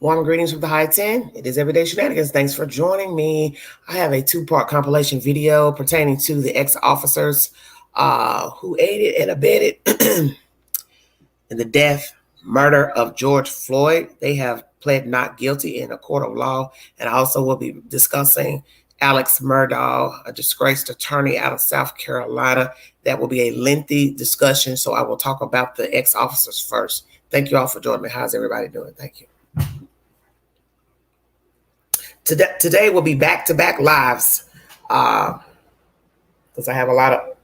Warm greetings from the high 10. It is Everyday Shenanigans. Thanks for joining me. I have a two-part compilation video pertaining to the ex-officers who aided and abetted in the death, murder of George Floyd. They have pled not guilty in a court of law. And I also will be discussing Alex Murdaugh, a disgraced attorney out of South Carolina. That will be a lengthy discussion, so I will talk about the ex-officers first. Thank you all for joining me. How's everybody doing? Thank you. Today will be back-to-back lives because I have a lot of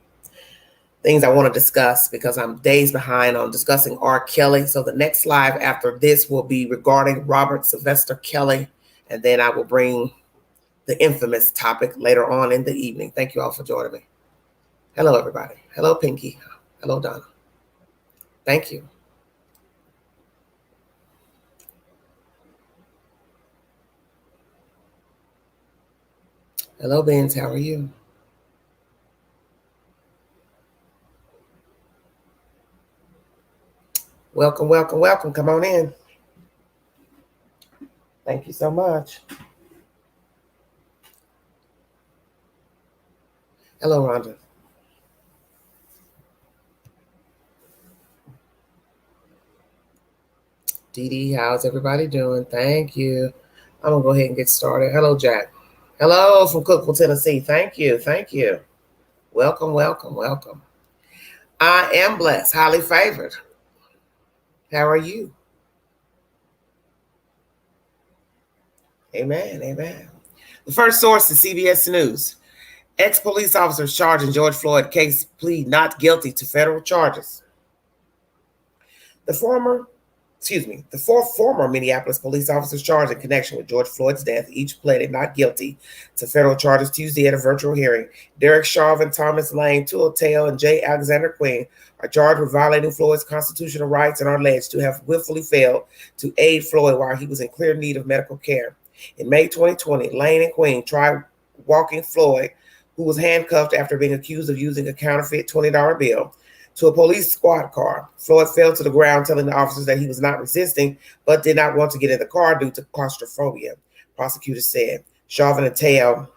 things I want to discuss because I'm days behind on discussing R. Kelly. So the next live after this will be regarding Robert Sylvester Kelly, and then I will bring the infamous topic later on in the evening. Thank you all for joining me. Hello, everybody. Hello, Pinky. Hello, Donna. Thank you. Hello, Benz. How are you? Welcome, welcome, welcome. Come on in. Thank you so much. Hello, Rhonda. Dee Dee, how's everybody doing? Thank you. I'm going to go ahead and get started. Hello, Jack. Hello from Cookville, Tennessee. Thank you. Thank you. Welcome, welcome, welcome. I am blessed, highly favored. How are you? Amen, amen. The first source is CBS News. Ex-police officers charged in George Floyd case plead not guilty to federal charges. The four former Minneapolis police officers charged in connection with George Floyd's death each pleaded not guilty to federal charges Tuesday at a virtual hearing. Derek Chauvin, Thomas Lane, Tua Tail, and J. Alexander Queen are charged with violating Floyd's constitutional rights and are alleged to have willfully failed to aid Floyd while he was in clear need of medical care. In May 2020, Lane and Queen tried walking Floyd, who was handcuffed after being accused of using a counterfeit $20 bill, to a police squad car. Floyd fell to the ground, telling the officers that he was not resisting, but did not want to get in the car due to claustrophobia, prosecutors said. Chauvin and Tail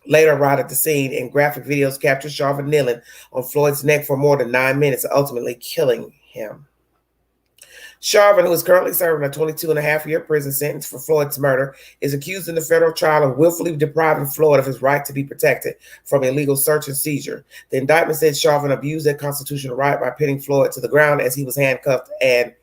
later arrived at the scene, and graphic videos captured Chauvin kneeling on Floyd's neck for more than 9 minutes, ultimately killing him. Chauvin, who is currently serving a 22-and-a-half-year prison sentence for Floyd's murder, is accused in the federal trial of willfully depriving Floyd of his right to be protected from illegal search and seizure. The indictment said Chauvin abused that constitutional right by pinning Floyd to the ground as he was handcuffed and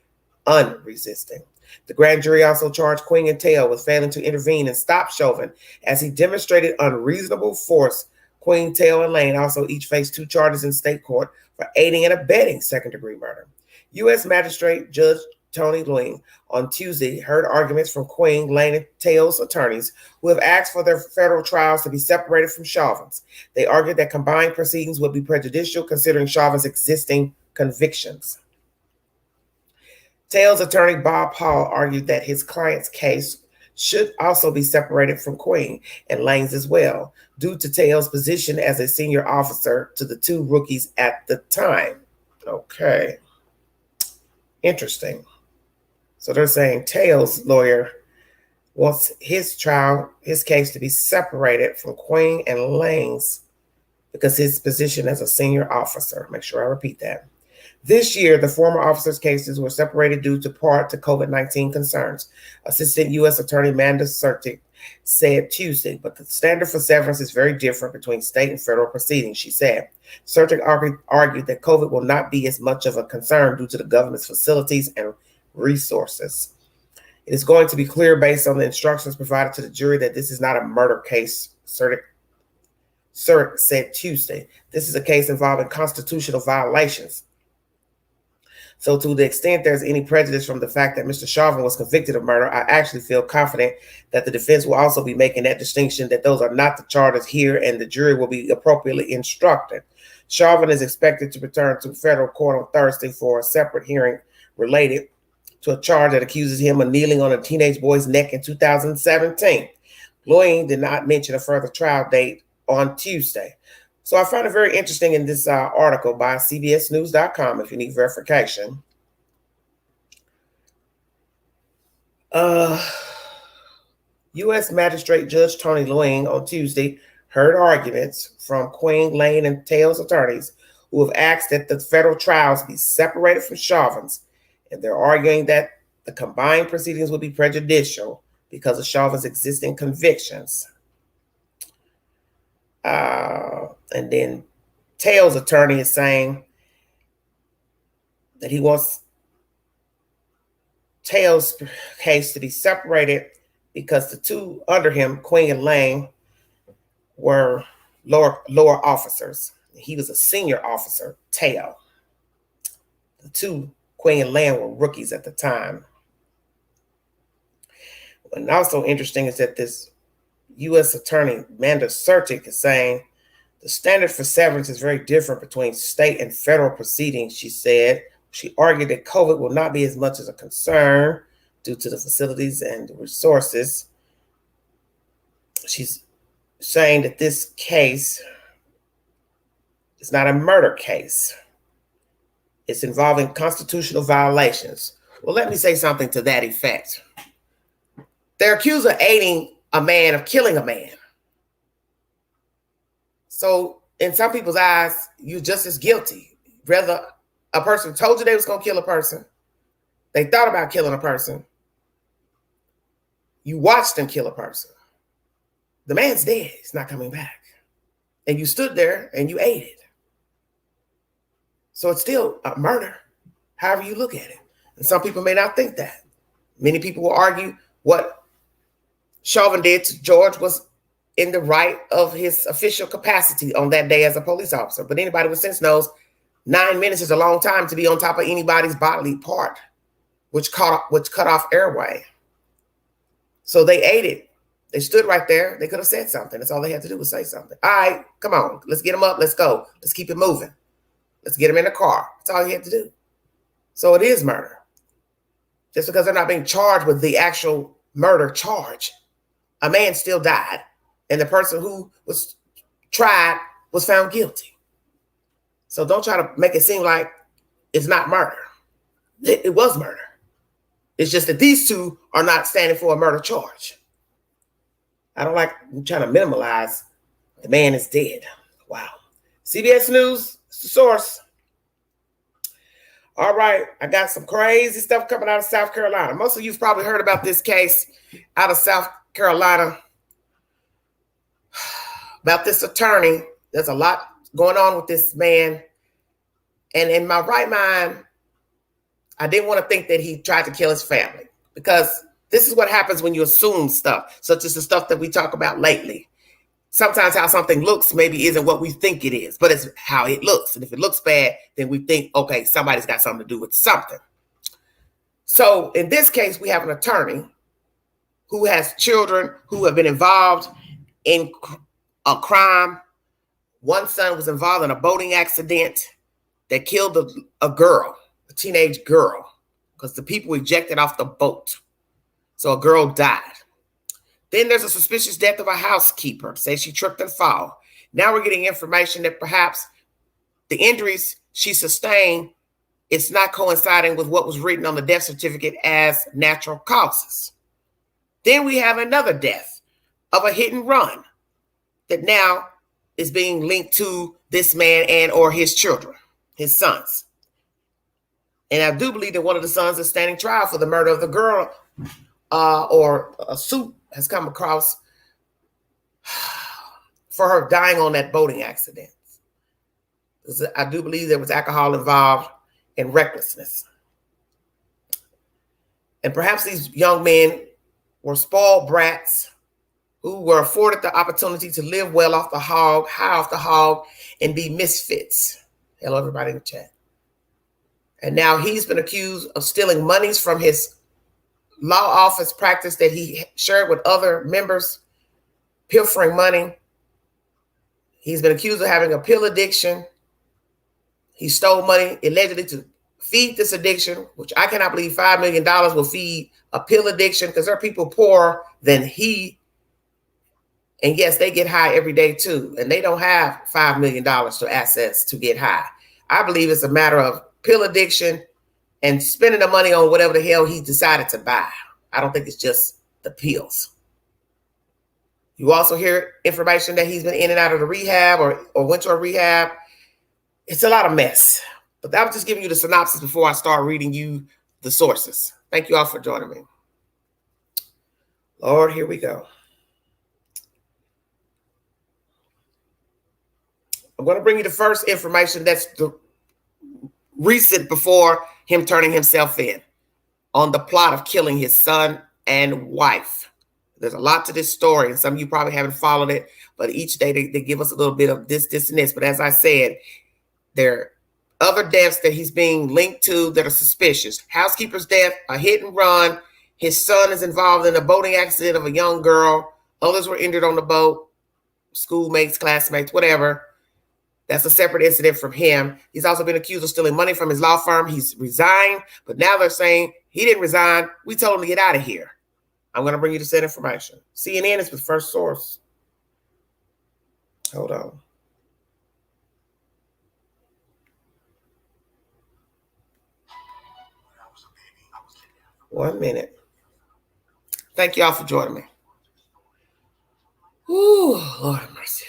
unresisting. The grand jury also charged Queen and Tail with failing to intervene and stop Chauvin as he demonstrated unreasonable force. Queen, Tail, and Lane also each faced 2 charges in state court for aiding and abetting second-degree murder. U.S. Magistrate Judge Tony Ling on Tuesday heard arguments from Queen, Lane, and Tail's attorneys who have asked for their federal trials to be separated from Chauvin's. They argued that combined proceedings would be prejudicial considering Chauvin's existing convictions. Tail's attorney Bob Paul argued that his client's case should also be separated from Queen and Lane's as well, due to Tail's position as a senior officer to the 2 rookies at the time. Okay. Interesting. So they're saying Tail's lawyer wants his case to be separated from Queen and Lane's because his position as a senior officer. Make sure I repeat that. This year, the former officers' cases were separated due to part to COVID-19 concerns. Assistant U.S. Attorney Amanda Sertic said Tuesday, but the standard for severance is very different between state and federal proceedings, she said. Sertic argued that COVID will not be as much of a concern due to the government's facilities and resources. It is going to be clear based on the instructions provided to the jury that this is not a murder case, Sertic said Tuesday. This is a case involving constitutional violations. So to the extent there's any prejudice from the fact that Mr. Chauvin was convicted of murder, I actually feel confident that the defense will also be making that distinction, that those are not the charges here, and the jury will be appropriately instructed. Chauvin is expected to return to federal court on Thursday for a separate hearing related to a charge that accuses him of kneeling on a teenage boy's neck in 2017. Lloyd did not mention a further trial date on Tuesday. So I found it very interesting in this article by CBSNews.com, if you need verification. U.S. Magistrate Judge Tony Lewing on Tuesday heard arguments from Queen, Lane, and Taylor's attorneys who have asked that the federal trials be separated from Chauvin's, and they're arguing that the combined proceedings will be prejudicial because of Chauvin's existing convictions. And then Taylor's attorney is saying that he wants Taylor's case to be separated because the two under him, Queen and Lane, were lower officers. He was a senior officer, Taylor. The two, Queen and Lane, were rookies at the time. And also interesting is that this U.S. attorney, Amanda Sertic, is saying the standard for severance is very different between state and federal proceedings, she said. She argued that COVID will not be as much as a concern due to the facilities and the resources. She's saying that this case is not a murder case. It's involving constitutional violations. Well, let me say something to that effect. They're accused of aiding a man of killing a man. So in some people's eyes, you're just as guilty. Whether a person told you they was going to kill a person, they thought about killing a person, you watched them kill a person. The man's dead. He's not coming back. And you stood there and you aided. So it's still a murder, however you look at it. And some people may not think that. Many people will argue what Chauvin did to George was in the right of his official capacity on that day as a police officer. But anybody with sense knows 9 minutes is a long time to be on top of anybody's bodily part, which cut off airway. So they aided. They stood right there. They could have said something. That's all they had to do was say something. All right, come on. Let's get him up. Let's go. Let's keep it moving. Let's get him in the car. That's all he had to do. So it is murder. Just because they're not being charged with the actual murder charge, a man still died. And the person who was tried was found guilty. So don't try to make it seem like it's not murder. It was murder. It's just that these two are not standing for a murder charge. I don't like trying to minimize the man is dead. Wow. CBS News, it's the source. All right, I got some crazy stuff coming out of South Carolina. Most of you've probably heard about this case out of South Carolina about this attorney. There's a lot going on with this man. And in my right mind, I didn't want to think that he tried to kill his family, because this is what happens when you assume stuff, such as the stuff that we talk about lately. Sometimes how something looks maybe isn't what we think it is, but it's how it looks. And if it looks bad, then we think, okay, somebody's got something to do with something. So in this case, we have an attorney who has children who have been involved in a crime. One son was involved in a boating accident that killed a girl, a teenage girl, because the people ejected off the boat. So a girl died. Then there's a suspicious death of a housekeeper. Say she tripped and fell. Now we're getting information that perhaps the injuries she sustained, it's not coinciding with what was written on the death certificate as natural causes. Then we have another death of a hit and run that now is being linked to this man and or his children, his sons. And I do believe that one of the sons is standing trial for the murder of the girl, or a suit has come across for her dying on that boating accident. I do believe there was alcohol involved and recklessness. And perhaps these young men were spoiled brats who were afforded the opportunity to live well off the hog, high off the hog, and be misfits. Hello, everybody in the chat. And now he's been accused of stealing monies from his law office practice that he shared with other members, pilfering money. He's been accused of having a pill addiction. He stole money allegedly to feed this addiction, which I cannot believe $5 million will feed a pill addiction, because there are people poorer than he. And yes, they get high every day too. And they don't have $5 million to access to get high. I believe it's a matter of pill addiction and spending the money on whatever the hell he decided to buy. I don't think it's just the pills. You also hear information that he's been in and out of the rehab or went to a rehab. It's a lot of mess. But that was just giving you the synopsis before I start reading you the sources. Thank you all for joining me. Lord, here we go. I'm going to bring you the first information that's the recent before him turning himself in on the plot of killing his son and wife. There's a lot to this story, and some of you probably haven't followed it, but each day they give us a little bit of this, and this. But as I said, there are other deaths that he's being linked to that are suspicious. Housekeeper's death, a hit and run. His son is involved in a boating accident of a young girl. Others were injured on the boat, schoolmates, classmates, whatever. That's a separate incident from him. He's also been accused of stealing money from his law firm. He's resigned, but now they're saying he didn't resign. We told him to get out of here. I'm going to bring you the said information. CNN is the first source. Hold on. One minute. Thank y'all for joining me. Ooh, Lord have mercy.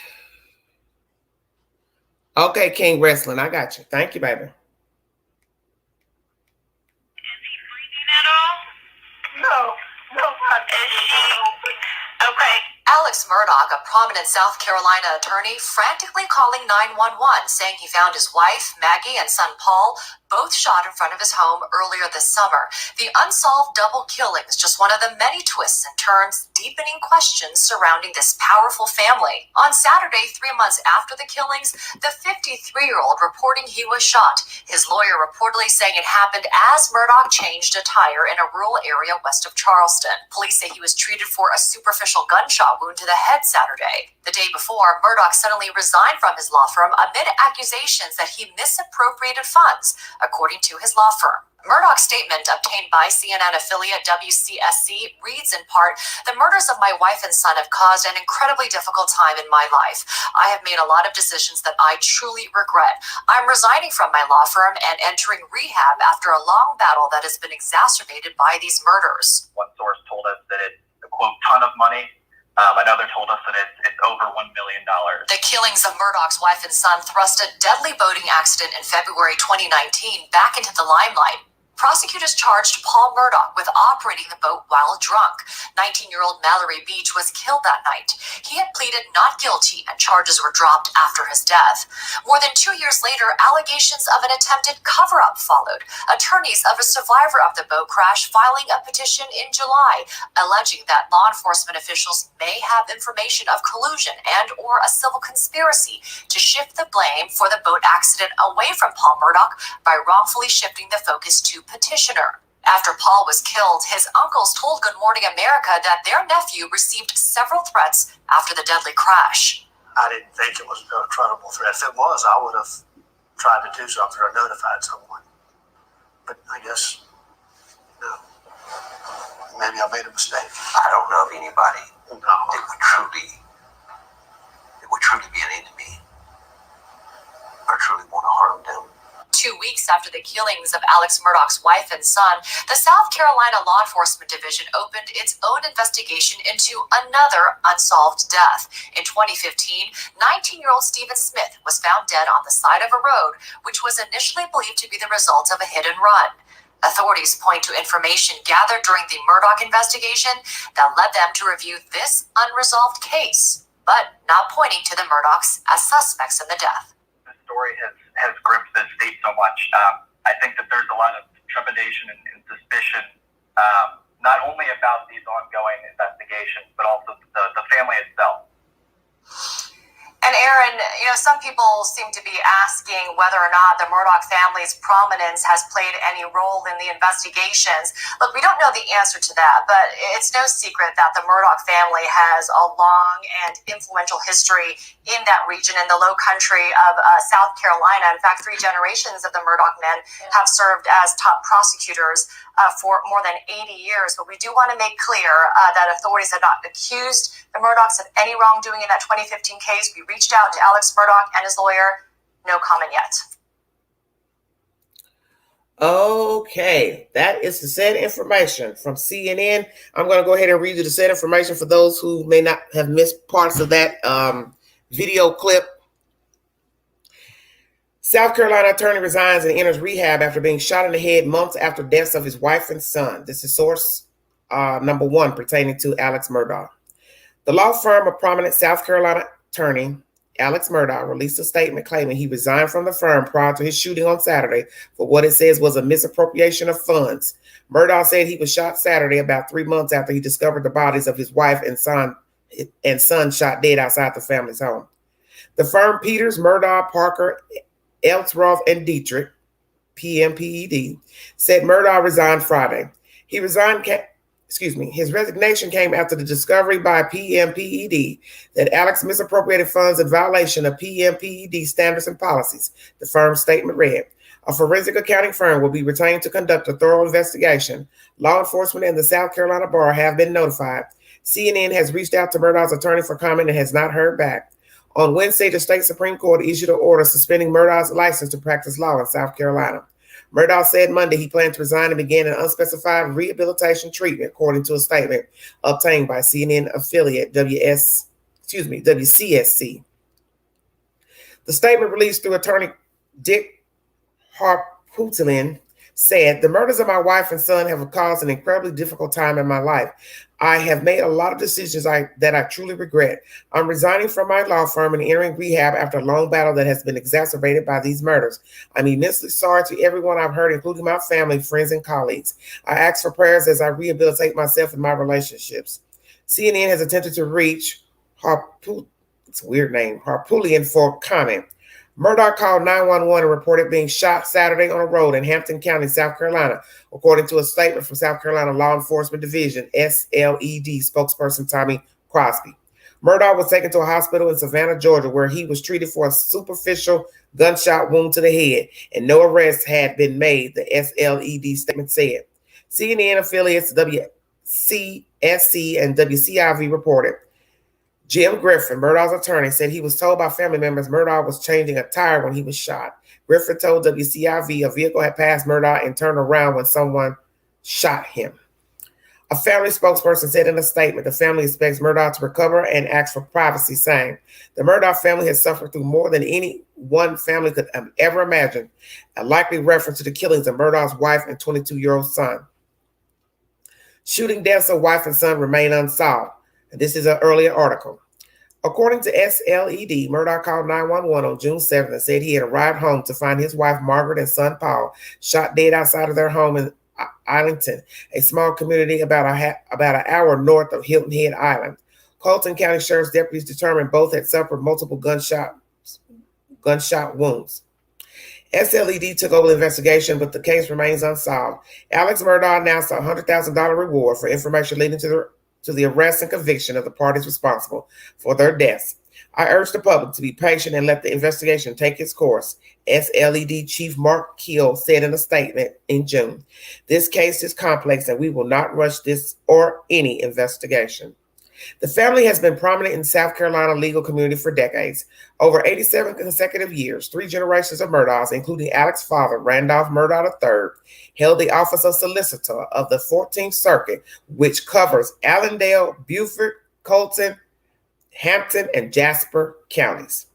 Okay, King Wrestling, I got you. Thank you, baby. Is he breathing at all? No. Is she? Okay. Alex Murdaugh, a prominent South Carolina attorney, frantically calling 911, saying he found his wife, Maggie, and son, Paul, both shot in front of his home earlier this summer. The unsolved double killing is just one of the many twists and turns, deepening questions surrounding this powerful family. On Saturday, 3 months after the killings, the 53-year-old reporting he was shot. His lawyer reportedly saying it happened as Murdaugh changed a tire in a rural area west of Charleston. Police say he was treated for a superficial gunshot wound to the head Saturday. The day before, Murdaugh suddenly resigned from his law firm amid accusations that he misappropriated funds, according to his law firm. Murdaugh's statement, obtained by CNN affiliate WCSC, reads in part, "The murders of my wife and son have caused an incredibly difficult time in my life. I have made a lot of decisions that I truly regret. I'm resigning from my law firm and entering rehab after a long battle that has been exacerbated by these murders." One source told us that it's a, quote, ton of money. Another told us that it's over $1 million. The killings of Murdaugh's wife and son thrust a deadly boating accident in February 2019 back into the limelight. Prosecutors charged Paul Murdaugh with operating the boat while drunk. 19-year-old Mallory Beach was killed that night. He had pleaded not guilty and charges were dropped after his death. More than 2 years later, allegations of an attempted cover-up followed. Attorneys of a survivor of the boat crash filing a petition in July, alleging that law enforcement officials may have information of collusion and or a civil conspiracy to shift the blame for the boat accident away from Paul Murdaugh by wrongfully shifting the focus to petitioner. After Paul was killed, his uncles told Good Morning America that their nephew received several threats after the deadly crash. I didn't think it was a credible threat. If it was, I would have tried to do something or notified someone. But I guess, no. Maybe I made a mistake. I don't know of anybody No. that would truly be an enemy or truly want to harm them. 2 weeks after the killings of Alex Murdaugh's wife and son, the South Carolina Law Enforcement Division opened its own investigation into another unsolved death. In 2015, 19-year-old Stephen Smith was found dead on the side of a road, which was initially believed to be the result of a hit and run. Authorities point to information gathered during the Murdaugh investigation that led them to review this unresolved case, but not pointing to the Murdaughs as suspects in the death. This story has gripped the state so much. I think that there's a lot of trepidation and suspicion, not only about these ongoing investigations, but also the family itself. And Aaron, some people seem to be asking whether or not the Murdaugh family's prominence has played any role in the investigations. Look, we don't know the answer to that, but it's no secret that the Murdaugh family has a long and influential history in that region, in the low country of South Carolina. In fact, 3 generations of the Murdaugh men have served as top prosecutors for more than 80 years. But we do want to make clear that authorities have not accused the Murdaughs of any wrongdoing in that 2015 case. We reached out to Alex Murdaugh and his lawyer. No comment yet. Okay, that is the said information from CNN. I'm going to go ahead and read you the said information for those who may not have missed parts of that video clip. South Carolina attorney resigns and enters rehab after being shot in the head months after deaths of his wife and son. This is source number one pertaining to Alex Murdaugh. The law firm of prominent South Carolina attorney Alex Murdaugh released a statement claiming he resigned from the firm prior to his shooting on Saturday for what it says was a misappropriation of funds. Murdaugh said he was shot Saturday about 3 months after he discovered the bodies of his wife and son shot dead outside the family's home. The firm Peters, Murdaugh, Parker, Elsroth, and Dietrich, PMPED, said Murdaugh resigned Friday. His resignation came after the discovery by PMPED that Alex misappropriated funds in violation of PMPED standards and policies. The firm's statement read, a forensic accounting firm will be retained to conduct a thorough investigation. Law enforcement and the South Carolina Bar have been notified. CNN has reached out to Murdaugh's attorney for comment and has not heard back. On Wednesday, the state Supreme Court issued an order suspending Murdaugh's license to practice law in South Carolina. Murdaugh said Monday he planned to resign and begin an unspecified rehabilitation treatment, according to a statement obtained by CNN affiliate WCSC. The statement released through attorney Dick Harpootlian said, the murders of my wife and son have caused an incredibly difficult time in my life. I have made a lot of decisions that I truly regret. I'm resigning from my law firm and entering rehab after a long battle that has been exacerbated by these murders. I'm immensely sorry to everyone I've hurt, including my family, friends, and colleagues. I ask for prayers as I rehabilitate myself and my relationships. CNN has attempted to reach Harpootlian for comment. Murdaugh called 911 and reported being shot Saturday on a road in Hampton County, South Carolina, according to a statement from South Carolina Law Enforcement Division, SLED spokesperson Tommy Crosby. Murdaugh was taken to a hospital in Savannah, Georgia, where he was treated for a superficial gunshot wound to the head, and no arrests had been made, the SLED statement said. CNN affiliates WCSC and WCIV reported. Jim Griffin, Murdaugh's attorney, said he was told by family members Murdaugh was changing a tire when he was shot. Griffin told WCIV a vehicle had passed Murdaugh and turned around when someone shot him. A family spokesperson said in a statement the family expects Murdaugh to recover and ask for privacy, saying, the Murdaugh family has suffered through more than any one family could ever imagine, a likely reference to the killings of Murdaugh's wife and 22-year-old son. Shooting deaths of wife and son remain unsolved. This is an earlier article. According to SLED, Murdaugh called 911 on June 7th and said he had arrived home to find his wife Margaret and son Paul shot dead outside of their home in Islington, a small community about an hour north of Hilton Head Island. Colton County Sheriff's deputies determined both had suffered multiple gunshot wounds. SLED took over the investigation, but the case remains unsolved. Alex Murdaugh announced a $100,000 reward for information leading to the arrest and conviction of the parties responsible for their deaths. I urge the public to be patient and let the investigation take its course, SLED Chief Mark Keel said in a statement in June. This case is complex and we will not rush this or any investigation. The family has been prominent in South Carolina legal community for decades. Over 87 consecutive years, 3 generations of Murdaughs, including Alex's father, Randolph Murdaugh III, held the office of Solicitor of the 14th Circuit, which covers Allendale, Beaufort, Colton, Hampton, and Jasper counties.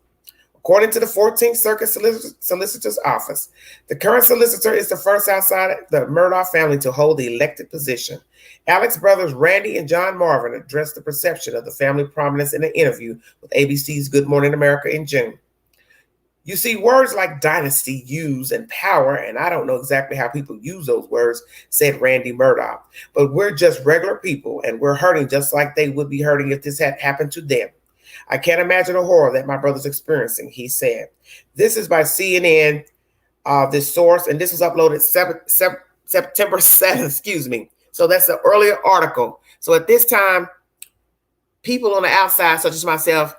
According to the 14th Circuit Solicitor's Office, the current solicitor is the first outside the Murdaugh family to hold the elected position. Alex's brothers Randy and John Marvin addressed the perception of the family prominence in an interview with ABC's Good Morning America in June. You see, words like dynasty, use, and power, and I don't know exactly how people use those words, said Randy Murdaugh, but we're just regular people, and we're hurting just like they would be hurting if this had happened to them. I can't imagine the horror that my brother's experiencing, he said. This is by CNN, this source, and this was uploaded September 7th, So that's an earlier article. So at this time, people on the outside, such as myself,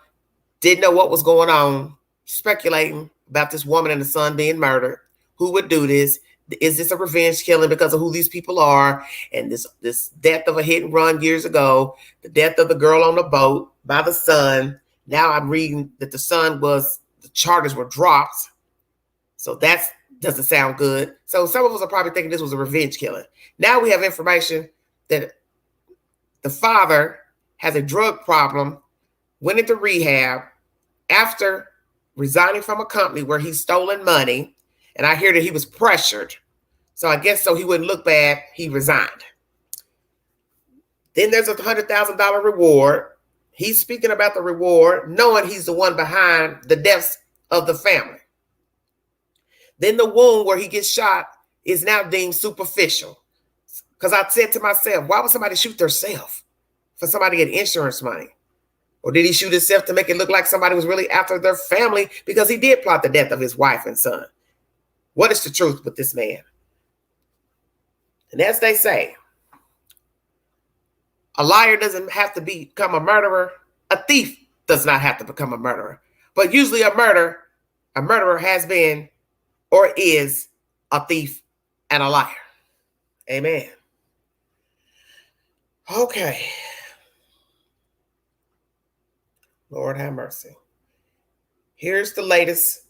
didn't know what was going on, speculating about this woman and the son being murdered. Who would do this? Is this a revenge killing because of who these people are? And this death of a hit and run years ago, the death of the girl on the boat by the son. Now I'm reading that the charges were dropped. So that's Doesn't sound good. So some of us are probably thinking this was a revenge killing. Now we have information that the father has a drug problem, went into rehab after resigning from a company where he's stolen money. And I hear that he was pressured. So I guess so he wouldn't look bad, he resigned. Then there's a $100,000 reward. He's speaking about the reward, knowing he's the one behind the deaths of the family. Then the wound where he gets shot is now deemed superficial. Because I said to myself, why would somebody shoot themselves for somebody to get insurance money? Or did he shoot himself to make it look like somebody was really after their family because he did plot the death of his wife and son? What is the truth with this man? And as they say, a liar doesn't have to become a murderer. A thief does not have to become a murderer. But usually a murderer has been or is a thief and a liar. Amen. Okay. Lord have mercy. Here's the latest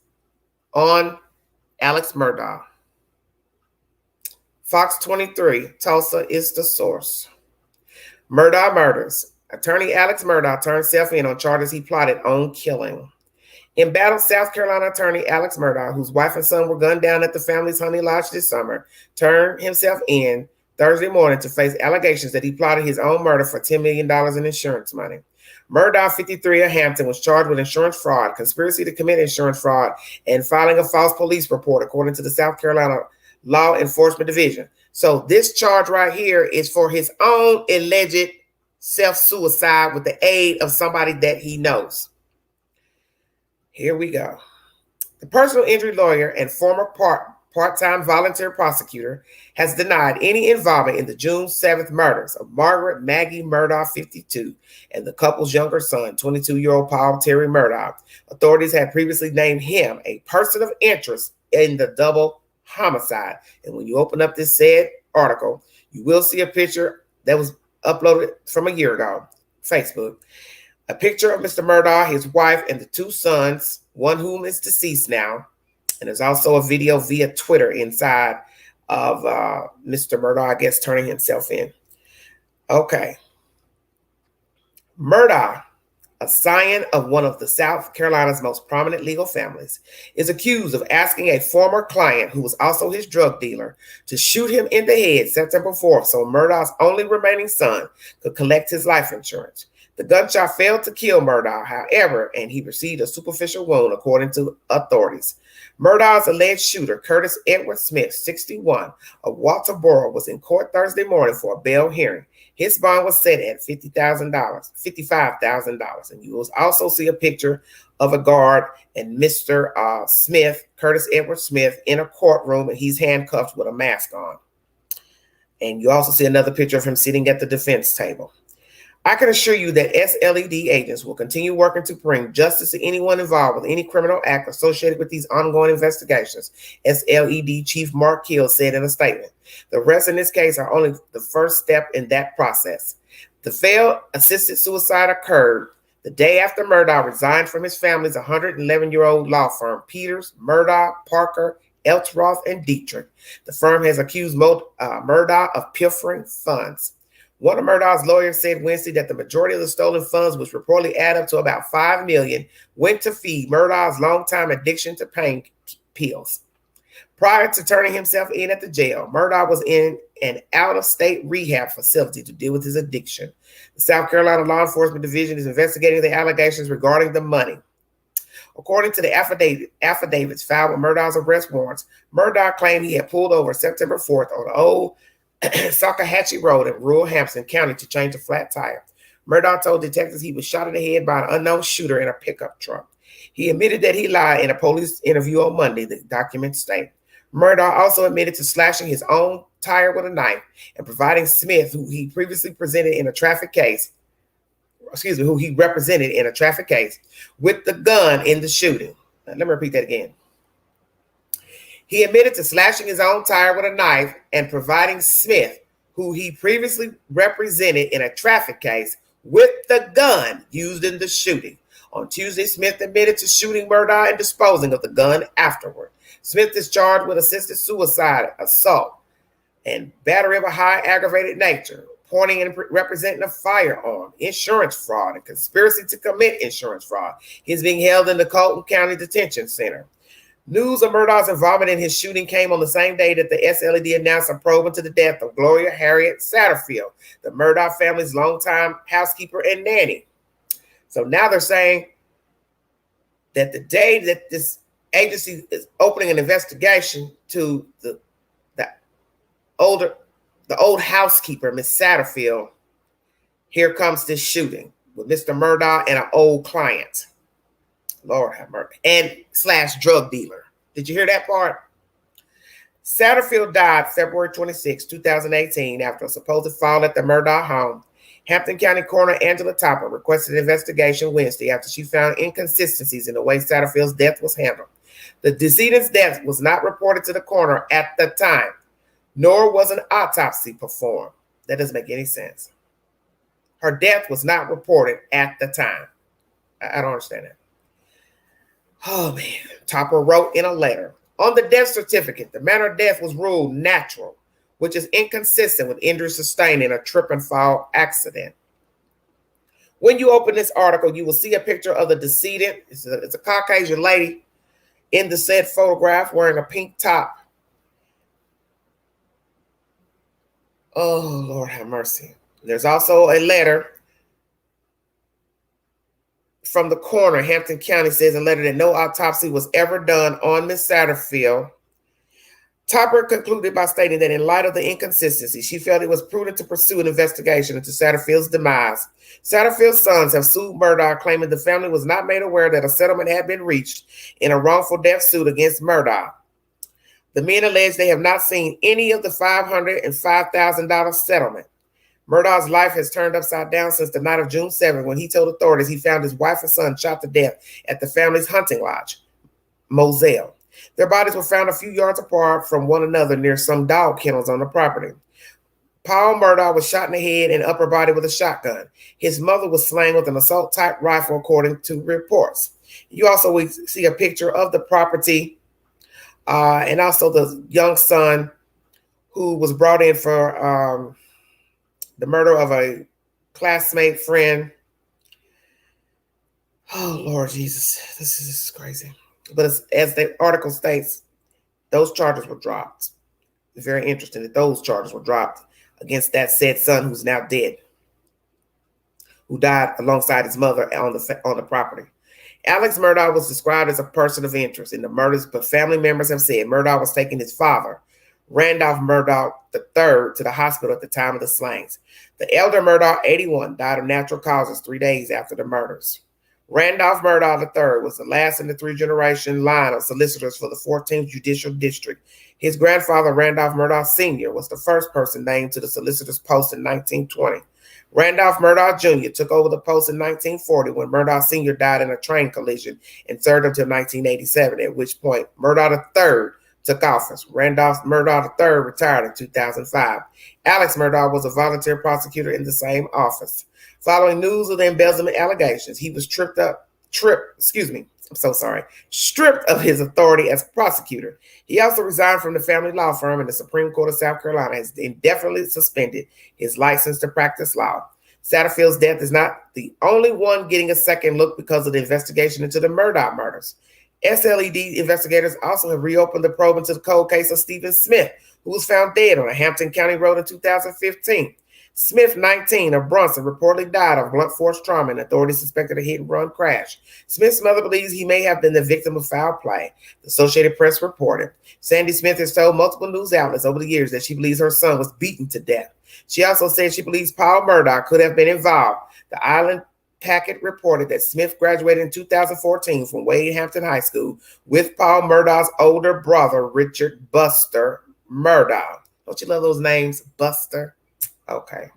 on Alex Murdaugh. Fox 23, Tulsa is the source. Murdaugh murders. Attorney Alex Murdaugh turned himself in on charges he plotted on killing. Embattled South Carolina attorney Alex Murdaugh, whose wife and son were gunned down at the family's honey lodge this summer, turned himself in Thursday morning to face allegations that he plotted his own murder for $10 million in insurance money. Murdaugh, 53 of Hampton, was charged with insurance fraud, conspiracy to commit insurance fraud, and filing a false police report, according to the South Carolina Law Enforcement Division. So this charge right here is for his own alleged self-suicide with the aid of somebody that he knows. Here we go. The personal injury lawyer and former part-time volunteer prosecutor has denied any involvement in the June 7th murders of Margaret Maggie Murdaugh, 52, and the couple's younger son, 22-year-old Paul Terry Murdaugh. Authorities had previously named him a person of interest in the double homicide. And when you open up this said article, you will see a picture that was uploaded from a year ago, Facebook. A picture of Mr. Murdaugh, his wife, and the two sons, one whom is deceased now. And there's also a video via Twitter inside of Mr. Murdaugh, I guess, turning himself in. Okay. Murdaugh, a scion of one of the South Carolina's most prominent legal families, is accused of asking a former client, who was also his drug dealer, to shoot him in the head September 4th so Murdaugh's only remaining son could collect his life insurance. The gunshot failed to kill Murdaugh, however, and he received a superficial wound, according to authorities. Murdaugh's alleged shooter, Curtis Edward Smith, 61, of Walterboro, was in court Thursday morning for a bail hearing. His bond was set at $55,000. And you will also see a picture of a guard and Mr. Smith, Curtis Edward Smith, in a courtroom, and he's handcuffed with a mask on. And you also see another picture of him sitting at the defense table. I can assure you that SLED agents will continue working to bring justice to anyone involved with any criminal act associated with these ongoing investigations, SLED Chief Mark Hill said in a statement. The arrests in this case are only the first step in that process. The failed assisted suicide occurred the day after Murdaugh resigned from his family's 111-year-old law firm, Peters, Murdaugh, Parker, Eltroth, and Dietrich. The firm has accused Murdaugh of pilfering funds. One of Murdaugh's lawyers said Wednesday that the majority of the stolen funds, which reportedly add up to about $5 million, went to feed Murdaugh's longtime addiction to pain pills. Prior to turning himself in at the jail, Murdaugh was in an out-of-state rehab facility to deal with his addiction. The South Carolina Law Enforcement Division is investigating the allegations regarding the money. According to the affidavits filed with Murdaugh's arrest warrants, Murdaugh claimed he had pulled over September 4th on the old Salkehatchie Road in rural Hampton County to change a flat tire. Murdaugh told detectives he was shot in the head by an unknown shooter in a pickup truck. He admitted that he lied in a police interview on Monday, the documents state. Murdaugh also admitted to slashing his own tire with a knife and providing Smith, who he represented in a traffic case, with the gun in the shooting. Let me repeat that again. He admitted to slashing his own tire with a knife and providing Smith, who he previously represented in a traffic case, with the gun used in the shooting. On Tuesday, Smith admitted to shooting Murdaugh and disposing of the gun afterward. Smith is charged with assisted suicide, assault, and battery of a high aggravated nature, pointing and representing a firearm, insurance fraud, and conspiracy to commit insurance fraud. He's being held in the Colton County Detention Center. News of Murdaugh's involvement in his shooting came on the same day that the SLED announced a probe into the death of Gloria Harriet Satterfield, the Murdaugh family's longtime housekeeper and nanny. So now they're saying that the day that this agency is opening an investigation to the old housekeeper, Miss Satterfield, here comes this shooting with Mr. Murdaugh and an old client. Lord have mercy. And / drug dealer. Did you hear that part? Satterfield died February 26, 2018, after a supposed fall at the Murdaugh home. Hampton County Coroner Angela Topper requested an investigation Wednesday after she found inconsistencies in the way Satterfield's death was handled. The decedent's death was not reported to the coroner at the time, nor was an autopsy performed. That doesn't make any sense. Her death was not reported at the time. I don't understand that. Oh, man. Topper wrote in a letter, on the death certificate, the manner of death was ruled natural, which is inconsistent with injury sustained in a trip and fall accident. When you open this article, you will see a picture of the decedent. It's a Caucasian lady in the said photograph wearing a pink top. Oh, Lord have mercy. There's also a letter from the coroner. Hampton County says in a letter that no autopsy was ever done on Miss Satterfield. Topper concluded by stating that in light of the inconsistency, she felt it was prudent to pursue an investigation into Satterfield's demise. Satterfield's sons have sued Murdaugh, claiming the family was not made aware that a settlement had been reached in a wrongful death suit against Murdaugh. The men allege they have not seen any of the $500 and $5,000 settlement. Murdaugh's life has turned upside down since the night of June 7th, when he told authorities he found his wife and son shot to death at the family's hunting lodge, Moselle. Their bodies were found a few yards apart from one another near some dog kennels on the property. Paul Murdaugh was shot in the head and upper body with a shotgun. His mother was slain with an assault-type rifle, according to reports. You also will see a picture of the property and also the young son who was brought in for the murder of a classmate friend. Oh, Lord Jesus. This is crazy. But as the article states, those charges were dropped. It's very interesting that those charges were dropped against that said son who's now dead, who died alongside his mother on the property. Alex Murdaugh was described as a person of interest in the murders, but family members have said Murdaugh was taking his father, Randolph Murdaugh III, to the hospital at the time of the slayings. The elder Murdaugh, 81, died of natural causes 3 days after the murders. Randolph Murdaugh III was the last in the three-generation line of solicitors for the 14th Judicial District. His grandfather, Randolph Murdaugh Sr., was the first person named to the solicitor's post in 1920. Randolph Murdaugh Jr. took over the post in 1940 when Murdaugh Sr. died in a train collision and served until 1987, at which point Murdaugh III took office. Randolph Murdaugh III retired in 2005. Alex Murdaugh was a volunteer prosecutor in the same office. Following news of the embezzlement allegations, he was stripped of his authority as prosecutor. He also resigned from the family law firm, and the Supreme Court of South Carolina has indefinitely suspended his license to practice law. Satterfield's death is not the only one getting a second look because of the investigation into the Murdaugh murders. SLED investigators also have reopened the probe into the cold case of Stephen Smith, who was found dead on a Hampton County road in 2015. Smith, 19, of Brunson, reportedly died of blunt force trauma, and authorities suspected a hit-and-run crash. Smith's mother believes he may have been the victim of foul play. The Associated Press reported. Sandy Smith has told multiple news outlets over the years that she believes her son was beaten to death. She also said she believes Paul Murdaugh could have been involved. The Island Packet reported that Smith graduated in 2014 from Wade Hampton High School with Paul Murdaugh's older brother, Richard Buster Murdaugh. Don't you love those names, Buster? Okay.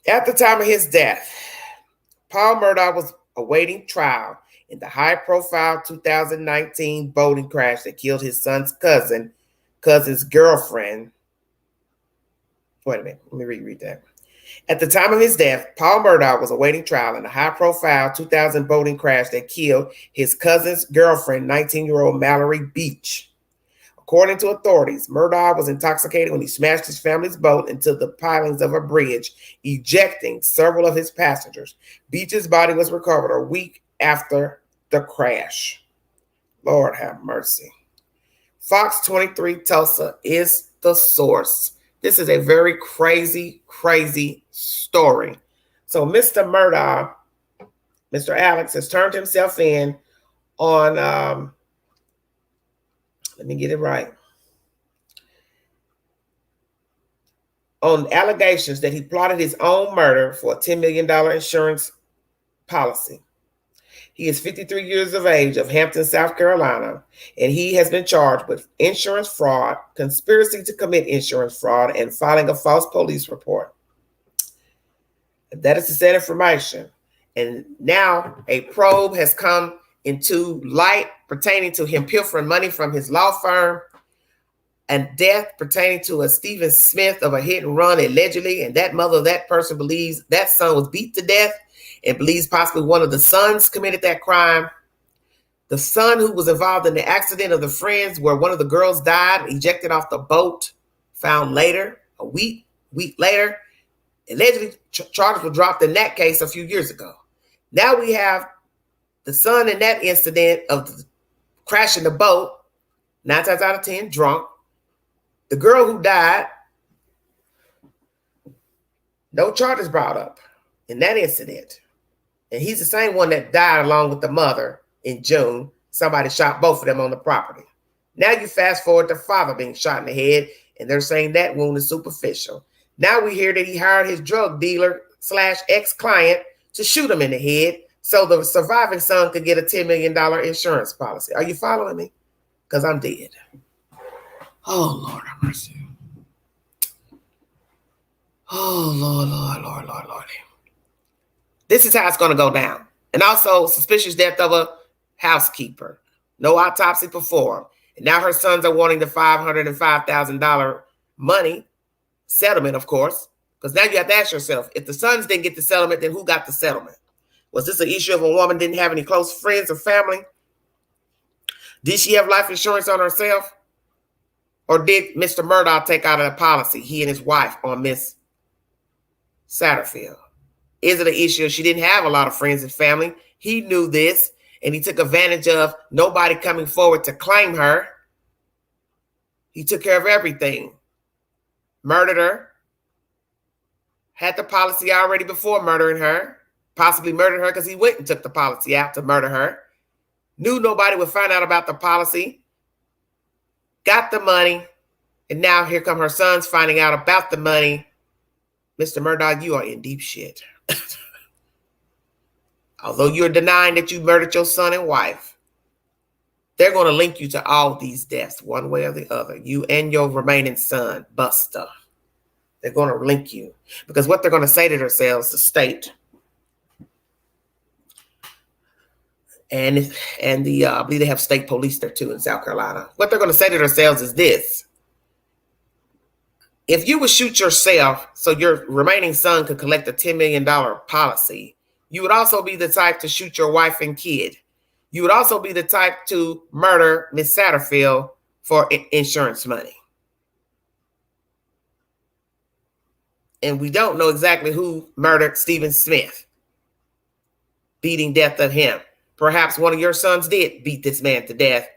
At the time of his death, Paul Murdaugh was awaiting trial in the high-profile 2019 boating crash that killed his son's cousin's girlfriend. Wait a minute. Let me reread that. At the time of his death, Paul Murdaugh was awaiting trial in a high-profile 2000 boating crash that killed his cousin's girlfriend, 19-year-old Mallory Beach. According to authorities, Murdaugh was intoxicated when he smashed his family's boat into the pilings of a bridge, ejecting several of his passengers. Beach's body was recovered a week after the crash. Lord have mercy. Fox 23 Tulsa is the source. This is a very crazy, crazy story. So Mr. Murdaugh, Mr. Alex, has turned himself in on, let me get it right, on allegations that he plotted his own murder for a $10 million insurance policy. He is 53 years of age, of Hampton, South Carolina, and he has been charged with insurance fraud, conspiracy to commit insurance fraud, and filing a false police report. That is the said information. And now a probe has come into light pertaining to him pilfering money from his law firm, and death pertaining to a Stephen Smith of a hit and run, allegedly. And that mother of that person believes that son was beat to death and believes possibly one of the sons committed that crime. The son who was involved in the accident of the friends where one of the girls died, ejected off the boat, found later, a week later. Allegedly, charges were dropped in that case a few years ago. Now we have the son in that incident of crashing the boat, 9 times out of 10, drunk. The girl who died, no charges brought up in that incident. And he's the same one that died along with the mother in June. Somebody shot both of them on the property. Now you fast forward to father being shot in the head, and they're saying that wound is superficial. Now we hear that he hired his drug dealer / ex-client to shoot him in the head so the surviving son could get a $10 million insurance policy. Are you following me? Because I'm dead. Oh, Lord have mercy. Oh, Lord. This is how it's going to go down. And also, suspicious death of a housekeeper. No autopsy performed. And now her sons are wanting the $505,000 money settlement, of course. Because now you have to ask yourself, if the sons didn't get the settlement, then who got the settlement? Was this an issue of a woman didn't have any close friends or family? Did she have life insurance on herself? Or did Mr. Murdaugh take out a policy, he and his wife, on Miss Satterfield? Is it an issue she didn't have a lot of friends and family? He knew this, and he took advantage of nobody coming forward to claim her. He took care of everything. Murdered her. Had the policy already before murdering her. Possibly murdered her because he went and took the policy out to murder her. Knew nobody would find out about the policy. Got the money. And now here come her sons finding out about the money. Mr. Murdaugh, you are in deep shit. Although you're denying that you murdered your son and wife, they're going to link you to all these deaths one way or the other. You and your remaining son, Buster. They're going to link you. Because what they're going to say to themselves, the state, and I believe they have state police there too in South Carolina. What they're going to say to themselves is this. If you would shoot yourself so your remaining son could collect a $10 million policy, you would also be the type to shoot your wife and kid. You would also be the type to murder Miss Satterfield for insurance money. And we don't know exactly who murdered Stephen Smith, beating death of him. Perhaps one of your sons did beat this man to death,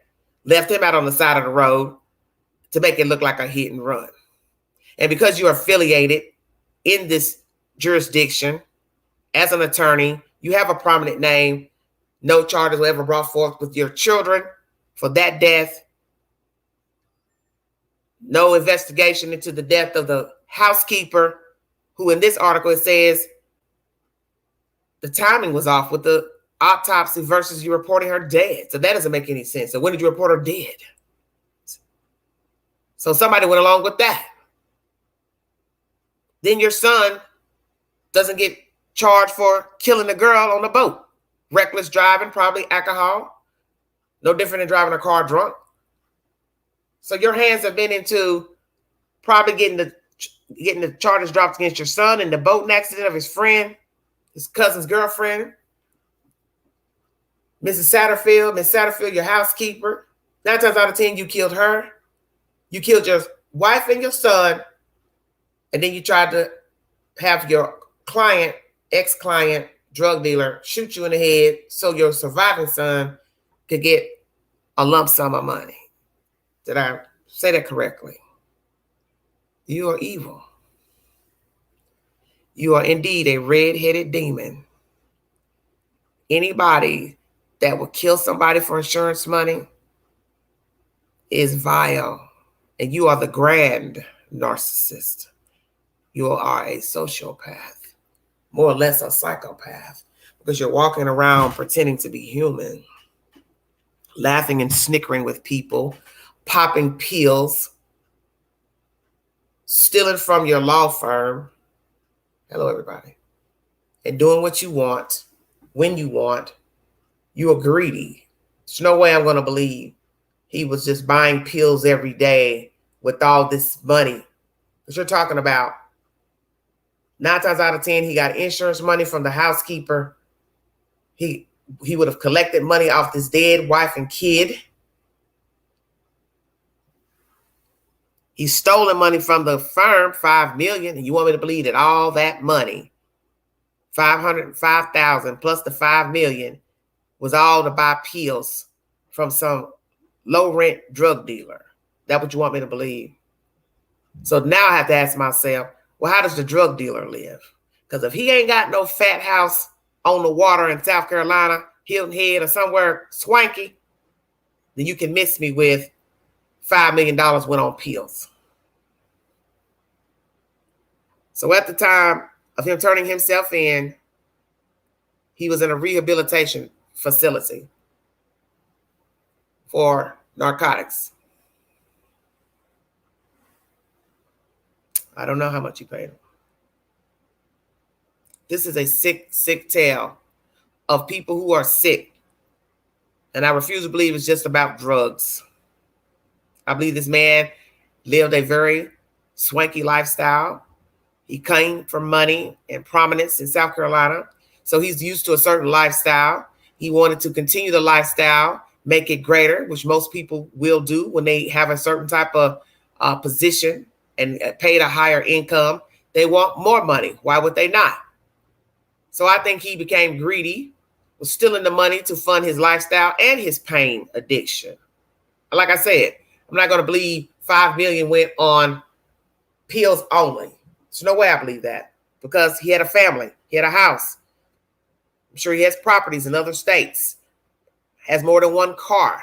left him out on the side of the road to make it look like a hit and run. And because you're affiliated in this jurisdiction as an attorney, you have a prominent name. No charges were ever brought forth with your children for that death. No investigation into the death of the housekeeper, who in this article it says the timing was off with the autopsy versus you reporting her dead. So that doesn't make any sense. So when did you report her dead? So somebody went along with that. Then your son doesn't get charged for killing a girl on the boat. Reckless driving, probably alcohol. No different than driving a car drunk. So your hands have been into probably getting the getting the charges dropped against your son in the boating accident of his friend, his cousin's girlfriend. Miss Satterfield, your housekeeper. 9 times out of 10, you killed her. You killed your wife and your son, and then you tried to have your client, ex-client, drug dealer, shoot you in the head so your surviving son could get a lump sum of money. Did I say that correctly? You are evil. You are indeed a red-headed demon. Anybody that will kill somebody for insurance money is vile, and you are the grand narcissist. You are a sociopath, more or less a psychopath, because you're walking around pretending to be human, laughing and snickering with people, popping pills, stealing from your law firm. Hello, everybody. And doing what you want, when you want. You are greedy. There's no way I'm going to believe he was just buying pills every day with all this money. Because you're talking about 9 times out of 10, he got insurance money from the housekeeper. He would have collected money off this dead wife and kid. He's stolen money from the firm, $5 million, and you want me to believe that all that money, $505,000 plus the $5 million, was all to buy pills from some low-rent drug dealer? That's what you want me to believe? So now I have to ask myself, well, how does the drug dealer live? Because if he ain't got no fat house on the water in South Carolina, Hilton Head, or somewhere swanky, then you can miss me with $5 million went on pills. So at the time of him turning himself in, he was in a rehabilitation facility for narcotics. I don't know how much he paid him. This is a sick, sick tale of people who are sick. And I refuse to believe it's just about drugs. I believe this man lived a very swanky lifestyle. He came from money and prominence in South Carolina. So he's used to a certain lifestyle. He wanted to continue the lifestyle, make it greater, which most people will do when they have a certain type of position and paid a higher income. They want more money. Why would they not? So I think he became greedy, was stealing the money to fund his lifestyle and his pain addiction. Like I said, I'm not going to believe $5 million went on pills only. There's no way I believe that, because he had a family. He had a house. I'm sure he has properties in other states, has more than one car,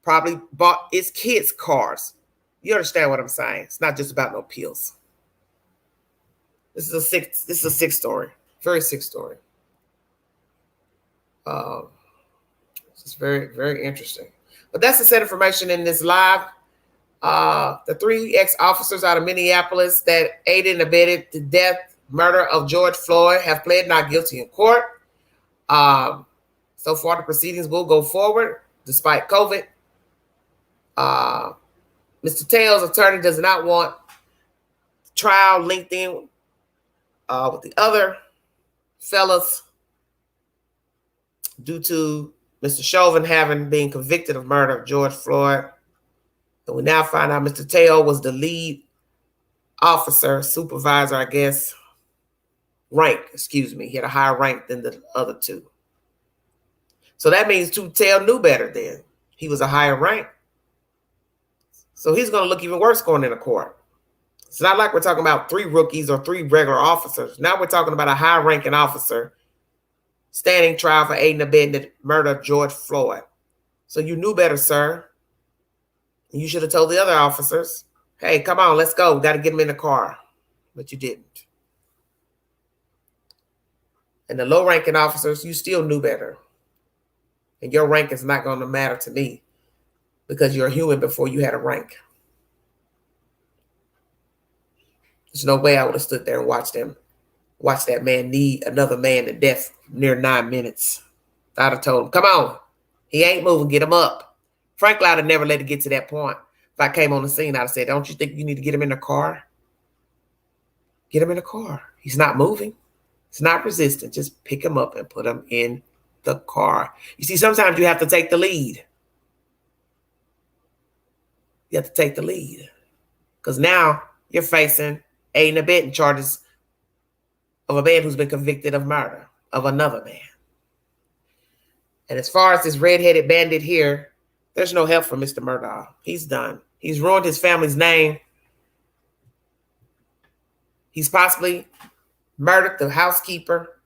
probably bought his kids' cars. You understand what I'm saying? It's not just about no pills. This is a sick story. Very sick story. It's very, very interesting. But that's the set information in this live. The 3 ex-officers out of Minneapolis that aided and abetted the death, murder of George Floyd have pled not guilty in court. So far, the proceedings will go forward despite COVID. Mr. Taylor's attorney does not want trial linked in with the other fellas due to Mr. Chauvin having been convicted of murder of George Floyd. And we now find out Mr. Taylor was the lead officer, supervisor, I guess, He had a higher rank than the other 2. So that means Taylor knew better then. He was a higher rank. So he's going to look even worse going into court. It's not like we're talking about 3 rookies or 3 regular officers. Now we're talking about a high-ranking officer standing trial for aiding and abetting the murder of George Floyd. So you knew better, sir. You should have told the other officers, hey, come on, let's go. We got to get him in the car. But you didn't. And the low-ranking officers, you still knew better. And your rank is not going to matter to me because you're a human before you had a rank. There's no way I would have stood there and watched that man need another man to death near 9 minutes. I'd have told him, come on. He ain't moving. Get him up. Frankly, I'd have never let it get to that point. If I came on the scene, I'd have said, don't you think you need to get him in the car? Get him in the car. He's not moving. It's not resistant. Just pick him up and put him in the car. You see, sometimes you have to take the lead. You have to take the lead. Because now you're facing aiding and abetting charges of a man who's been convicted of murder of another man. And as far as this red-headed bandit here, there's no help for Mr. Murdaugh. He's done. He's ruined his family's name. He's possibly murdered the housekeeper.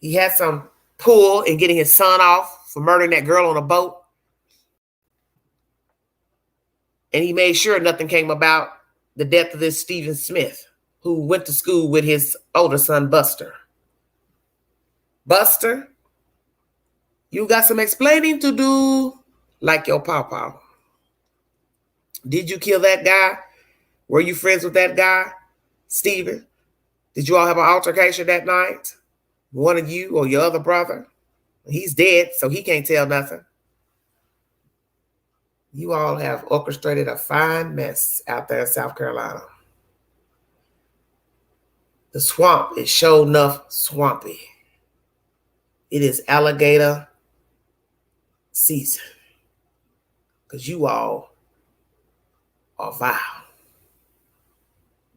He had some pull in getting his son off for murdering that girl on a boat. And he made sure nothing came about the death of this Stephen Smith, who went to school with his older son, Buster. Buster, you got some explaining to do, like your papa. Did you kill that guy? Were you friends with that guy, Stephen? Did you all have an altercation that night? One of you or your other brother? He's dead, so he can't tell nothing. You all have orchestrated a fine mess out there in South Carolina. The swamp is sure enough swampy. It is alligator season. Because you all are vile.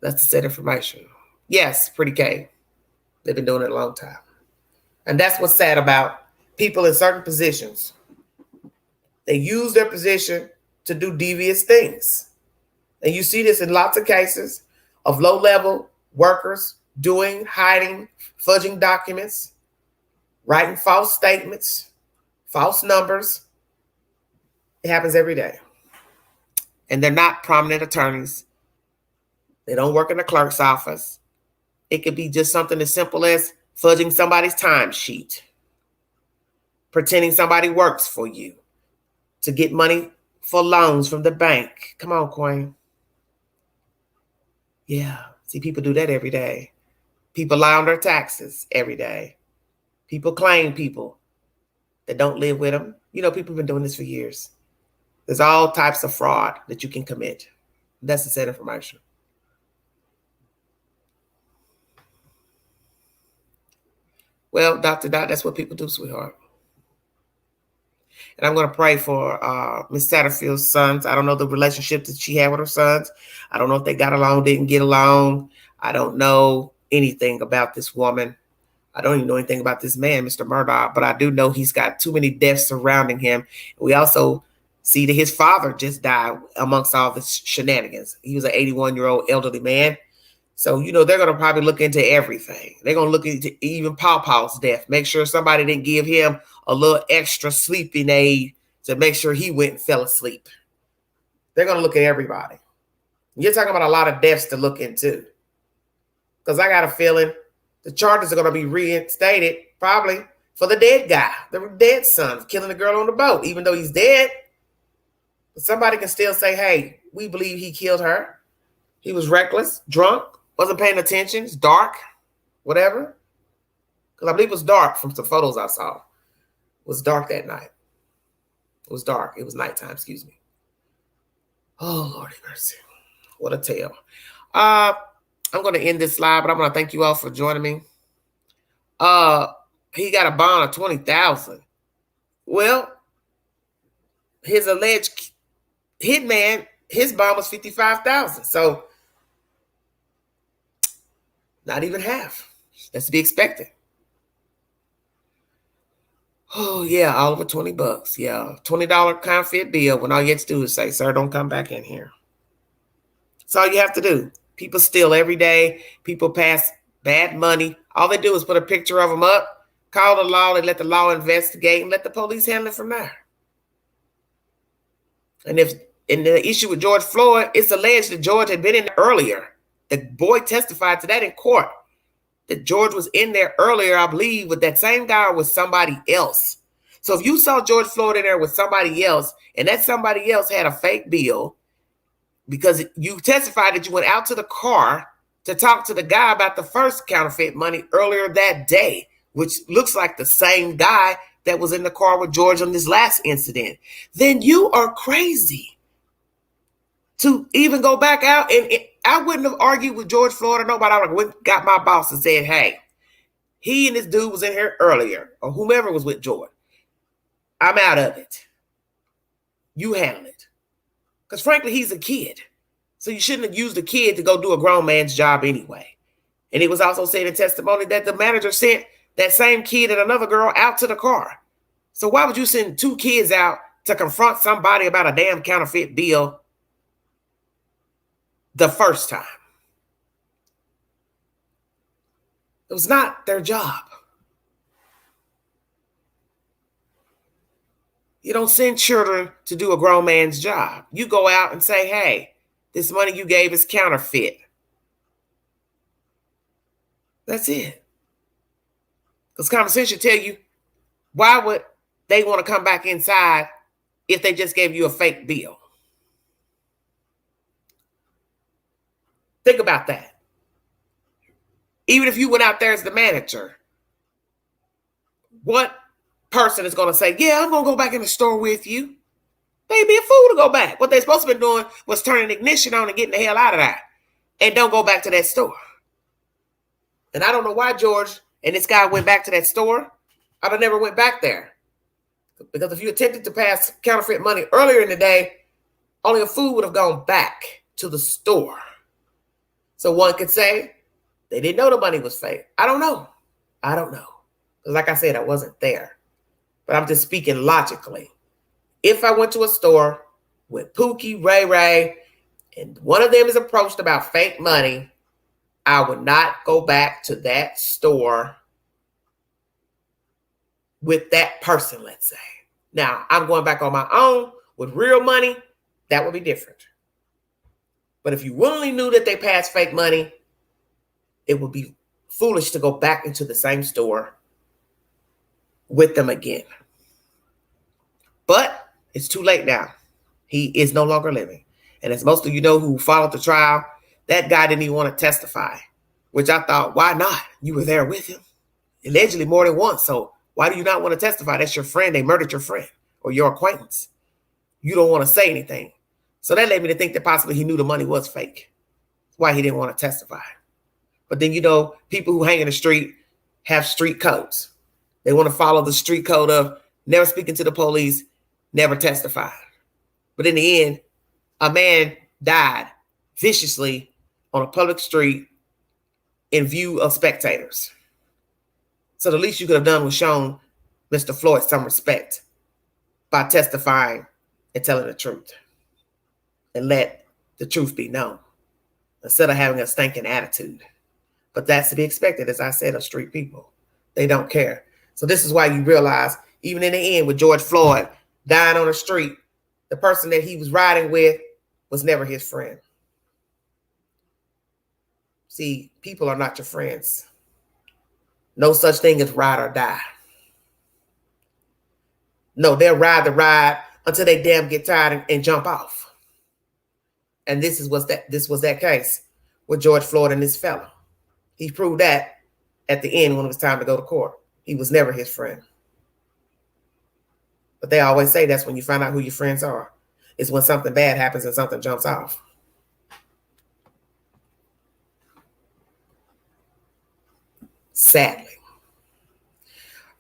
That's the set information. Yes, Pretty K. They've been doing it a long time. And that's what's sad about people in certain positions. They use their position to do devious things. And you see this in lots of cases of low-level workers hiding, fudging documents, writing false statements, false numbers. It happens every day. And they're not prominent attorneys. They don't work in the clerk's office. It could be just something as simple as fudging somebody's timesheet, pretending somebody works for you to get money for loans from the bank. Come on, Queen. Yeah. See, people do that every day. People lie on their taxes every day. People claim people that don't live with them. You know, people have been doing this for years. There's all types of fraud that you can commit. That's the set information. Well, Dr. Dot, that's what people do, sweetheart. And I'm going to pray for Miss Satterfield's sons. I don't know the relationship that she had with her sons. I don't know if they got along, didn't get along. I don't know anything about this woman. I don't even know anything about this man, Mr. Murdaugh, but I do know he's got too many deaths surrounding him. We also see that his father just died amongst all the shenanigans. He was an 81-year-old elderly man. So, you know, they're going to probably look into everything. They're going to look into even Pawpaw's death. Make sure somebody didn't give him a little extra sleeping aid to make sure he went and fell asleep. They're going to look at everybody. You're talking about a lot of deaths to look into. Because I got a feeling the charges are going to be reinstated probably for the dead guy, the dead son, killing the girl on the boat, even though he's dead. But somebody can still say, hey, we believe he killed her. He was reckless, drunk, wasn't paying attention. It's dark, whatever. Because I believe it was dark from some photos I saw. It was dark that night. It was dark. It was nighttime, excuse me. Oh, Lord have mercy. What a tale. I'm going to end this live, but I'm going to thank you all for joining me. He got a bond of $20,000. Well, his alleged hitman, his bond was $55,000. So not even half. That's to be expected. Oh, yeah, all over $20. Yeah, $20 counterfeit bill when all you have to do is say, sir, don't come back in here. That's all you have to do. People steal every day. People pass bad money. All they do is put a picture of them up, call the law, and let the law investigate, and let the police handle it from there. And if in the issue with George Floyd, it's alleged that George had been in there earlier. The boy testified to that in court, that George was in there earlier, I believe, with that same guy or with somebody else. So if you saw George Floyd in there with somebody else, and that somebody else had a fake bill, because you testified that you went out to the car to talk to the guy about the first counterfeit money earlier that day, which looks like the same guy that was in the car with George on this last incident, then you are crazy to even go back out and I wouldn't have argued with George Floyd or nobody. I would have got my boss and said, hey, he and this dude was in here earlier, or whomever was with George. I'm out of it. You handle it. Because frankly, he's a kid. So you shouldn't have used a kid to go do a grown man's job anyway. And it was also said in testimony that the manager sent that same kid and another girl out to the car. So why would you send two kids out to confront somebody about a damn counterfeit bill the first time? It was not their job. You don't send children to do a grown man's job. You go out and say, hey, this money you gave is counterfeit. That's it. Because common sense should tell you, why would they want to come back inside if they just gave you a fake bill? Think about that. Even if you went out there as the manager, what person is going to say, yeah, I'm going to go back in the store with you? They'd be a fool to go back. What they're supposed to be doing was turning the ignition on and getting the hell out of there. And don't go back to that store. And I don't know why George and this guy went back to that store. I'd have never went back there. Because if you attempted to pass counterfeit money earlier in the day, only a fool would have gone back to the store. So one could say they didn't know the money was fake. I don't know. Like I said, I wasn't there. But I'm just speaking logically. If I went to a store with Pookie, Ray Ray, and one of them is approached about fake money, I would not go back to that store with that person, let's say. Now, I'm going back on my own with real money. That would be different. But if you willingly knew that they passed fake money, it would be foolish to go back into the same store with them again. But it's too late now. He is no longer living. And as most of you know who followed the trial, that guy didn't even want to testify, which I thought, why not? You were there with him, allegedly more than once. So why do you not want to testify? That's your friend. They murdered your friend or your acquaintance. You don't want to say anything. So that led me to think that possibly he knew the money was fake. That's why he didn't want to testify. But then, people who hang in the street have street codes. They want to follow the street code of never speaking to the police, never testify. But in the end, a man died viciously on a public street in view of spectators. So the least you could have done was shown Mr. Floyd some respect by testifying and telling the truth and let the truth be known instead of having a stinking attitude. But that's to be expected, as I said, of street people. They don't care. So this is why you realize, even in the end, with George Floyd dying on the street, the person that he was riding with was never his friend. See, people are not your friends. No such thing as ride or die. No, they'll ride the ride until they damn get tired and jump off. And this was that case with George Floyd and this fella. He proved that at the end when it was time to go to court. He was never his friend. But they always say that's when you find out who your friends are. It's when something bad happens and something jumps off. Sadly.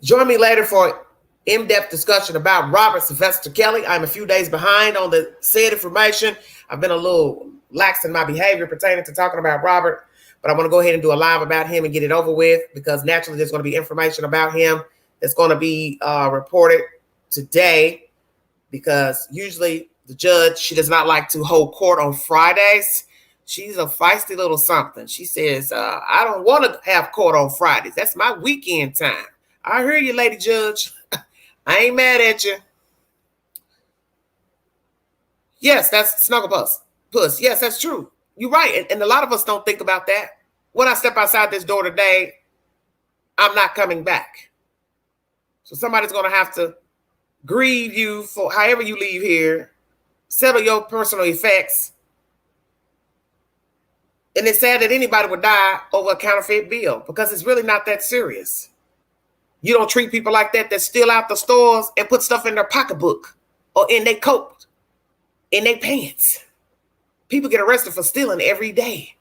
Join me later for in-depth discussion about Robert Sylvester Kelly. I'm a few days behind on the said information. I've been a little lax in my behavior pertaining to talking about Robert, but I want to go ahead and do a live about him and get it over with, because naturally there's going to be information about him that's going to be reported today, because usually the judge, she does not like to hold court on Fridays. She's a feisty little something. She says, I don't want to have court on Fridays. That's my weekend time. I hear you, Lady Judge. I ain't mad at you. Yes, that's Snugglepuss. Puss. Yes, that's true. You're right. And a lot of us don't think about that. When I step outside this door today, I'm not coming back. So somebody's going to have to grieve you for however you leave here, settle your personal effects. And it's sad that anybody would die over a counterfeit bill, because it's really not that serious. You don't treat people like that steal out the stores and put stuff in their pocketbook or in their coat, in their pants. People get arrested for stealing every day,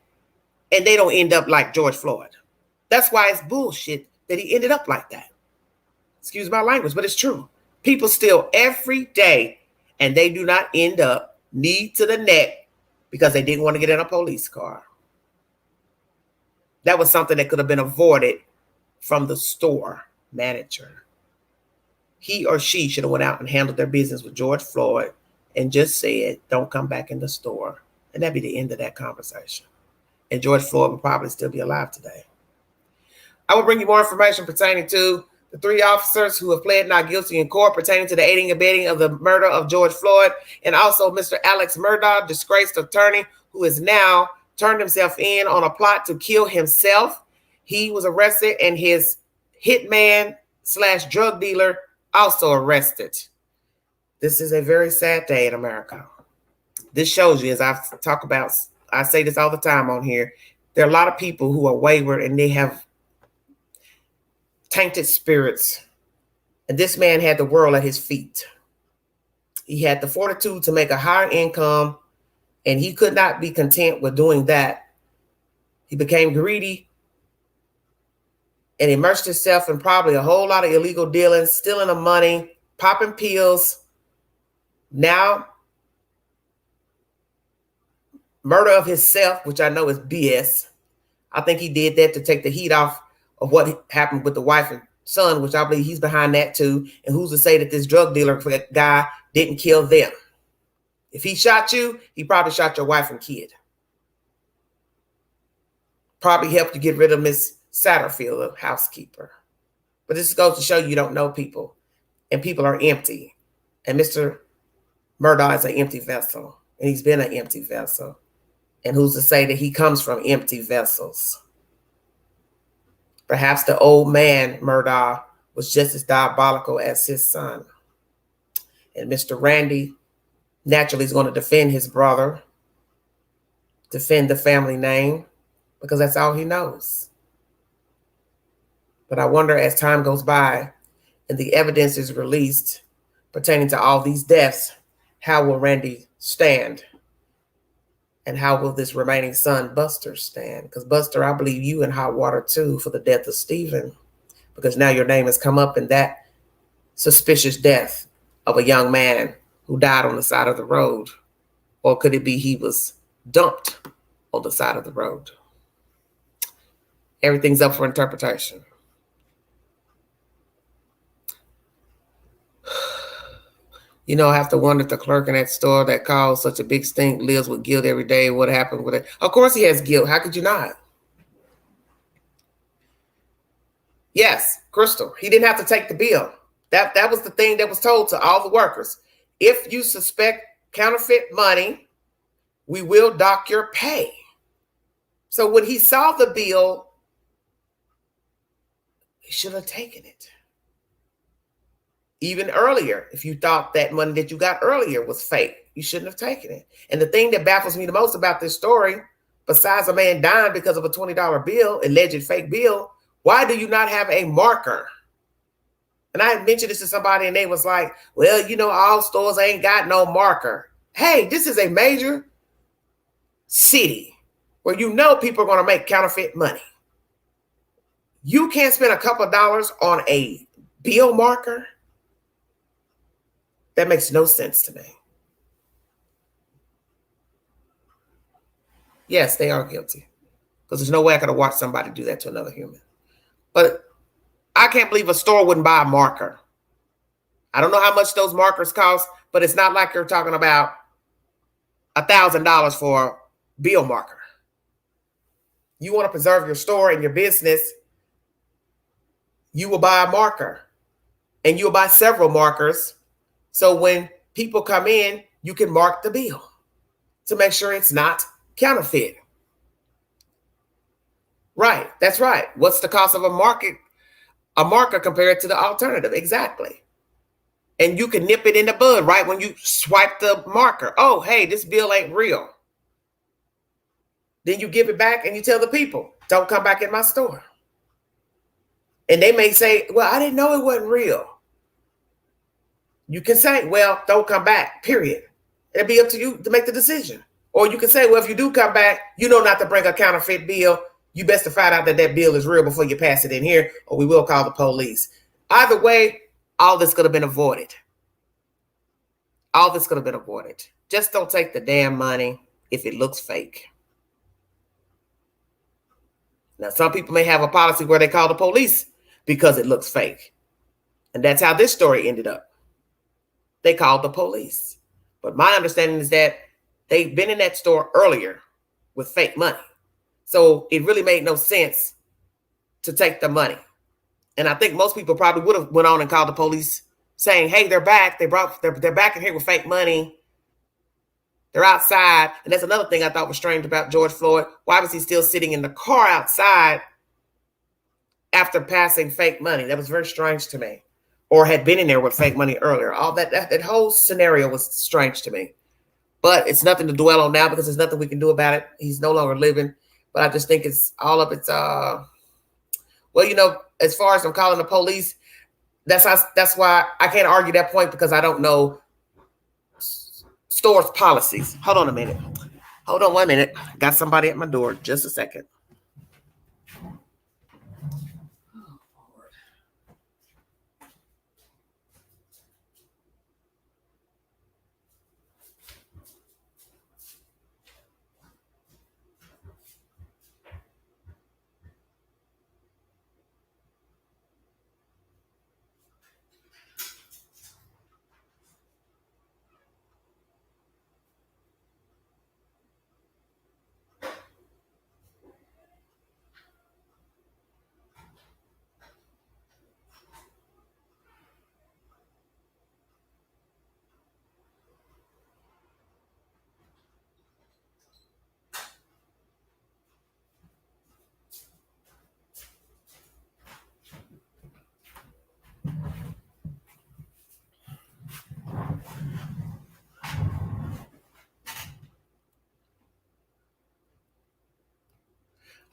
and they don't end up like George Floyd. That's why it's bullshit that he ended up like that. Excuse my language, but it's true. People steal every day, and they do not end up knee to the neck because they didn't want to get in a police car. That was something that could have been avoided from the store manager. He or she should have went out and handled their business with George Floyd and just said, don't come back in the store. And that'd be the end of that conversation. And George Floyd would probably still be alive today. I will bring you more information pertaining to the 3 officers who have pled not guilty in court pertaining to the aiding and abetting of the murder of George Floyd, and also Mr. Alex Murdaugh, disgraced attorney who has now turned himself in on a plot to kill himself. He was arrested, and his hitman / drug dealer also arrested. This is a very sad day in America. This shows you, as I've talked about, I say this all the time on here, there are a lot of people who are wayward and they have tainted spirits. And this man had the world at his feet. He had the fortitude to make a higher income, and he could not be content with doing that. He became greedy and immersed himself in probably a whole lot of illegal dealing, stealing the money, popping pills. Now, murder of himself, which I know is BS. I think he did that to take the heat off of what happened with the wife and son, which I believe he's behind that too. And who's to say that this drug dealer guy didn't kill them? If he shot you, he probably shot your wife and kid. Probably helped you get rid of Miss Satterfield, the housekeeper. But this goes to show you don't know people, and people are empty. And Mr. Murdaugh is an empty vessel, and he's been an empty vessel. And who's to say that he comes from empty vessels? Perhaps the old man, Murdaugh, was just as diabolical as his son. And Mr. Randy naturally is going to defend his brother, defend the family name, because that's all he knows. But I wonder, as time goes by and the evidence is released pertaining to all these deaths, how will Randy stand? And how will this remaining son, Buster, stand? Because Buster, I believe you in hot water too for the death of Stephen, because now your name has come up in that suspicious death of a young man who died on the side of the road. Or could it be he was dumped on the side of the road? Everything's up for interpretation. You know, I have to wonder if the clerk in that store that caused such a big stink lives with guilt every day. What happened with it? Of course he has guilt. How could you not? Yes, Crystal, he didn't have to take the bill. That was the thing that was told to all the workers. If you suspect counterfeit money, we will dock your pay. So when he saw the bill, he should have taken it. Even earlier, if you thought that money that you got earlier was fake, you shouldn't have taken it. And the thing that baffles me the most about this story, besides a man dying because of a $20 bill, alleged fake bill, why do you not have a marker? And I mentioned this to somebody and they was like, well, you know, all stores ain't got no marker. Hey, this is a major city where you know people are going to make counterfeit money. You can't spend a couple of dollars on a bill marker? That makes no sense to me. Yes, they are guilty, because there's no way I could have watched somebody do that to another human. But I can't believe a store wouldn't buy a marker. I don't know how much those markers cost, but it's not like you're talking about $1,000 for a bill marker. You want to preserve your store and your business, you will buy a marker, and you'll buy several markers. So when people come in, you can mark the bill to make sure it's not counterfeit. Right, that's right. What's the cost of a marker compared to the alternative? Exactly. And you can nip it in the bud right when you swipe the marker. Oh, hey, this bill ain't real. Then you give it back and you tell the people, don't come back in my store. And they may say, well, I didn't know it wasn't real. You can say, well, don't come back, period. It'll be up to you to make the decision. Or you can say, well, if you do come back, you know not to bring a counterfeit bill. You best to find out that that bill is real before you pass it in here, or we will call the police. Either way, all this could have been avoided. All this could have been avoided. Just don't take the damn money if it looks fake. Now, some people may have a policy where they call the police because it looks fake. And that's how this story ended up. They called the police. But my understanding is that they've been in that store earlier with fake money. So it really made no sense to take the money. And I think most people probably would have went on and called the police saying, hey, they're back. They're back in here with fake money. They're outside. And that's another thing I thought was strange about George Floyd. Why was he still sitting in the car outside after passing fake money? That was very strange to me. Or had been in there with fake money earlier. All that whole scenario was strange to me. But it's nothing to dwell on now because there's nothing we can do about it. He's no longer living. But I just think it's all of it's well, you know, as far as I'm calling the police, that's why I can't argue that point, because I don't know stores' policies. Hold on a minute. Hold on 1 minute. Got somebody at my door. Just a second.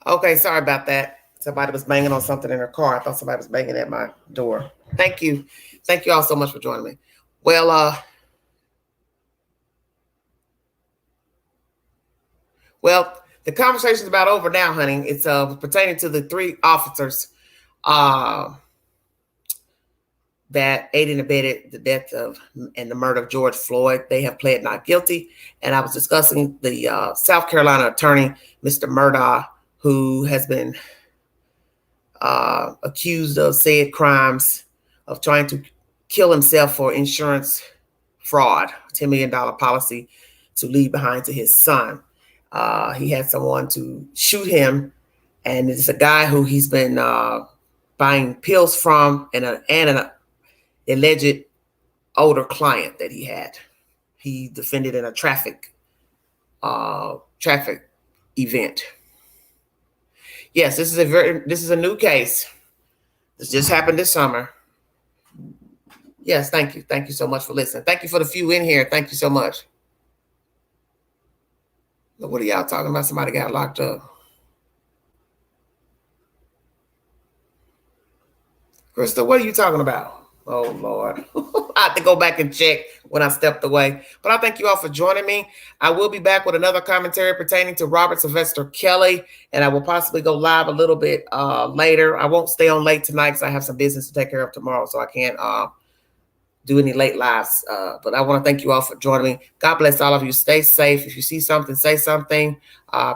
Okay, sorry about that. Somebody was banging on something in her car. I thought somebody was banging at my door. Thank you. Thank you all so much for joining me. Well, the conversation's about over now, honey. It's pertaining to the 3 officers that aided and abetted the death of and the murder of George Floyd. They have pled not guilty. And I was discussing the South Carolina attorney, Mr. Murdaugh, who has been accused of said crimes of trying to kill himself for insurance fraud, $10 million policy to leave behind to his son. He had someone to shoot him, and it's a guy who he's been buying pills from, and an alleged older client that he had. He defended in a traffic event. Yes, this is a new case. This just happened this summer. Yes, thank you. Thank you so much for listening. Thank you for the few in here. Thank you so much. What are y'all talking about? Somebody got locked up. Krista, what are you talking about? Oh, Lord. I have to go back and check when I stepped away. But I thank you all for joining me. I will be back with another commentary pertaining to Robert Sylvester Kelly, and I will possibly go live a little bit later. I won't stay on late tonight because I have some business to take care of tomorrow, so I can't do any late lives. But I want to thank you all for joining me. God bless all of you. Stay safe. If you see something, say something.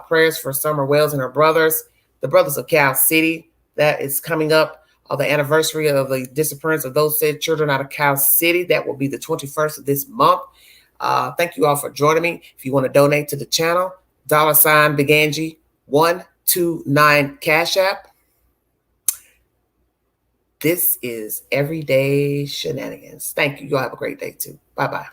Prayers for Summer Wells and her brothers, the brothers of Cal City. That is coming up. The anniversary of the disappearance of those said children out of Cal City. That will be the 21st of this month. Thank you all for joining me. If you want to donate to the channel, $ Big Angie 129 Cash App. This is Everyday Shenanigans. Thank you. Y'all have a great day too. Bye-bye.